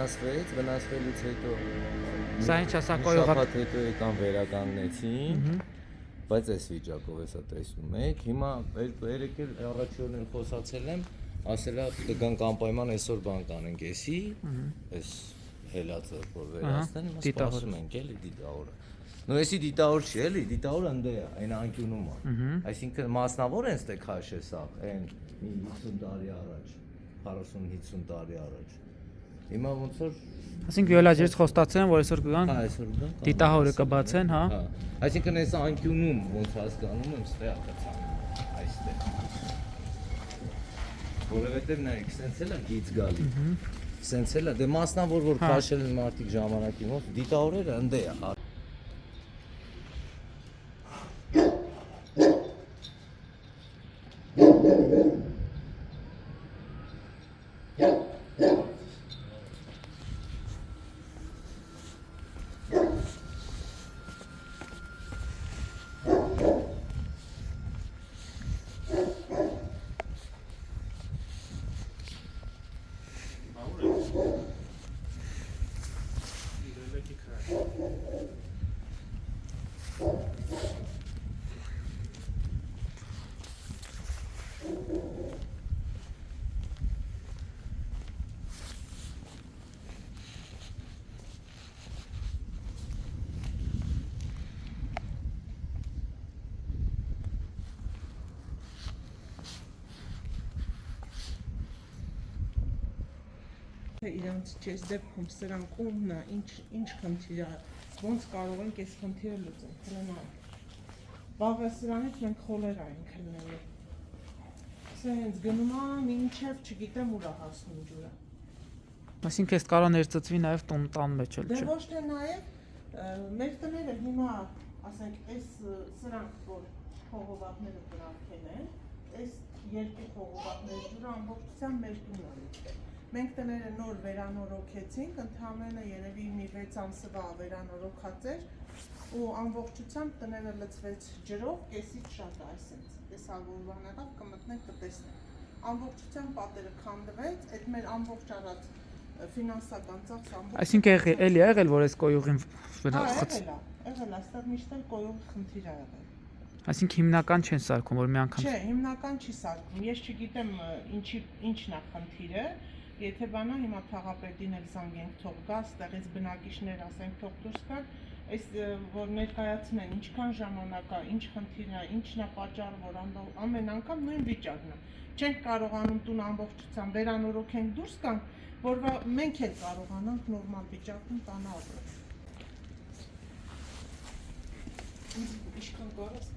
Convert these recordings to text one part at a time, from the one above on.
վնասվելուց հետո Սա ինչ ասա կոյողա։ շաբաթ հետո եկան վերականգնեցին, բայց այս վիճակով էսա տեսնում եք, հիմա երեք էլ առաջի օրն էլ խոսացել եմ, ասելա կգանք անպայման այսօր բան կանենք էսի, այս հելածը որ վերացնեն, հիմա սպասում ենք էլի դիտավորը։ Նո էսի դիտավոր չի էլի, դիտավորը ընդ է, այն անկյունում է։ Այսինքն մասնավոր են ստե քաշ է սա, այն 50 տարի առաջ, 40-50 տարի առաջ։ Հիմա ոնց որ Այսինքն յոլաջերից խոստացել են, որ այսօր կգան։ Հա, այսօր կգան։ Դիտահորը կբացեն, հա։ Հա։ Այսինքն այս անկյունում ոնց հասկանում եմ, ստե է կցան։ Այստեղ։ Որովհետև նայեք, սենց էլ է գից գալի։ Սենց էլ է, դե մասնավոր որ քաշել են մարդիկ ժամանակի մոտ, դիտավորերը ընդ է։ Իրանց չես դեպքում սրանք ումն է, ինչ խնդիր է, ոնց կարող ենք այս խնդիրը լուծել, հլնալ։ Բաղը սրանից մենք խոլերա ենք հլնելու։ Սա հենց գնում է, մինչև չգիտեմ ուր է հասնում ջուրը։ Այսինքն այս կարող ներծծվի նաև տան մեջ էլ Դե չէ։ ոչ թե նաև մեր տները հիմա, ասենք, այս սրանք, որ խողովակները դրանքեն են, այս երկու խողովակների ջուրը ամբողջությամբ մեր տունն է լուծել։ Մենք տները նոր վերանորոգեցինք, ընդհանրապես երևի մի 6 ամսվա վերանորոգած էր ու ամբողջությամբ տները լցվեց ջրով, կեսից շատ է այսպես։ Տեսալ որ բան եղավ, կմտնենք կտեսնենք։ Ամբողջությամբ պատերը քանդվեց, այդ մեր ամբողջ արած ֆինանսական ծախսը ամբողջ։ Այսինքն էլի է եղել, որ այս կոյուղին եղել, այստեղ միշտ էլ կոյուղի խնդիր ա եղել։ Այսինքն հիմնական չեն սարքում, որ մի անգամ։ Չէ, հիմնական չի սարքում։ Ես չգիտեմ ինչն է խնդիրը։ Եթե բանա հիմա թաղապետին էլ զանգենք թող գա, ստեղից բնակիչներ ասենք թող դուրս գան, այս որ ներկայացնեն ինչքան ժամանակ է, ինչ խնդիրն է, ինչն է պատճառը, որ ամեն անգամ նույն վիճակն է։ Չենք կարողանում տուն ամբողջությամբ վերանորոգենք դուրս գանք, որ մենք էլ կարողանանք նորմալ վիճակում տանը ապրել։ Ինչքան կարաս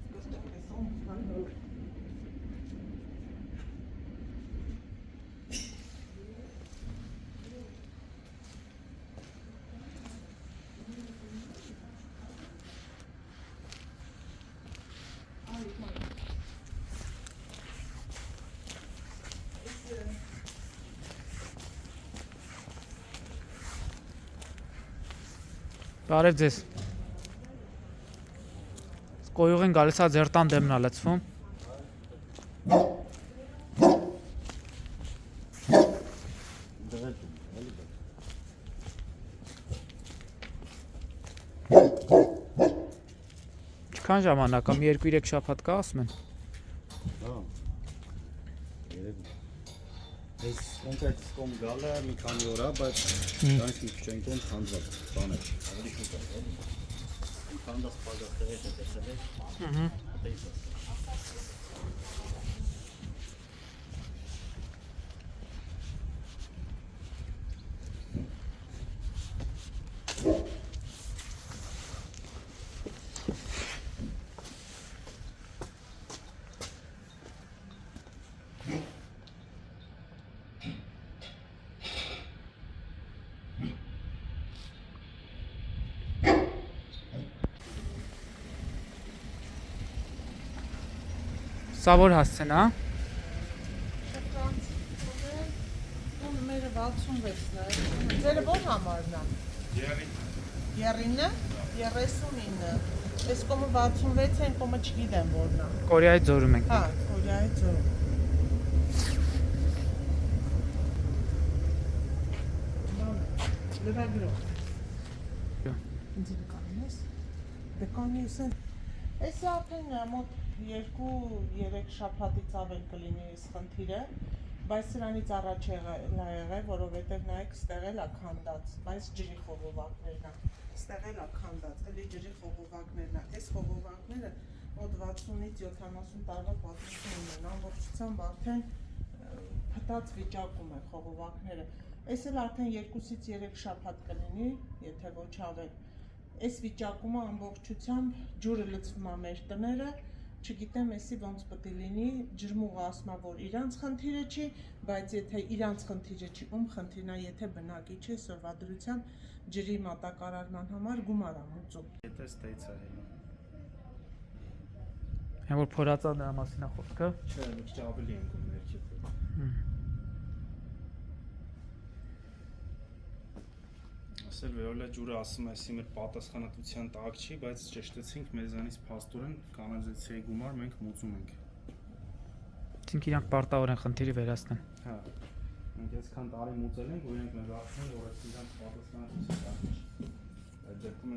Բարև ձեզ։ Կոյուղին գալիս է ձեր տան դեմն է լցվում։ Ինչքան ժամանակ է, մի 2-3 շաբաթ կա ասում են։ Հա։ Այս կոնկրետ կոմ գալը մի քանի օր է, բայց դրանից մի քիչ այնքան քանդված բան է։ Ավելի շուտ է։ Քանդած պարզապես հետ է տեսել։ Ահա։ Սա որ հասցեն, հա։ Մերը 66-ն է։ Ձերը ո՞ր համարն է։ 39-ը, 39-ը։ Այս կոմը 66 են, կոմը չգիտեմ որն է։ Կորեայի ձորում ենք։ Հա, Կորեայի ձորում։ լրագրող։ Ինձ կանես։ Դե կանես են։ Այս արդեն մոտ 2-3 շաբաթից ավել կլինի այս խնդիրը, բայց սրանից առաջ եղել, որովհետև նայեք, ստեղ էլ է քանդած, բայց ջրի խողովակներն է։ Ստեղ էլ է քանդած, էլի ջրի խողովակներն է։ Այս խողովակները մոտ 60-ից 70 տարվա պատմություն ունեն, ամբողջությամբ արդեն փտած վիճակում է խողովակները։ Այս էլ արդեն 2-ից 3 շաբաթ կլինի, եթե ոչ ավել։ Այս վիճակումը ամբողջությամբ ջուրը լցվում է մեր տները, չգիտեմ էսի ոնց պետք է լինի, ջրմուղը ասում է, որ իրանց խնդիրը չի, բայց եթե իրանց խնդիրը չի, ում խնդիրն է, եթե բնակիչ է սովորվա դրությամբ ջրի մատակարարման համար գումար է մուծում։ Եթե ստեյց է հիմա։ Հա որ փորածա դրա մասին է խոսքը։ Չէ, մի քիչ ավելի են գում ներքև։ Ասել վերոլա ջուրը ասում է, ասի մեր պատասխանատվության տակ չի, բայց ճշտեցինք մեզանից փաստորեն կանալիզացիայի գումար մենք մուծում ենք։ Այսինքն իրանք պարտավոր են խնդիրը վերացնեն։ Հա։ Մենք այսքան տարի մուծել ենք, որ իրենք մեր արդեն որ այս իրանք պատասխանատվության տակ չի։ Այդ դեպքում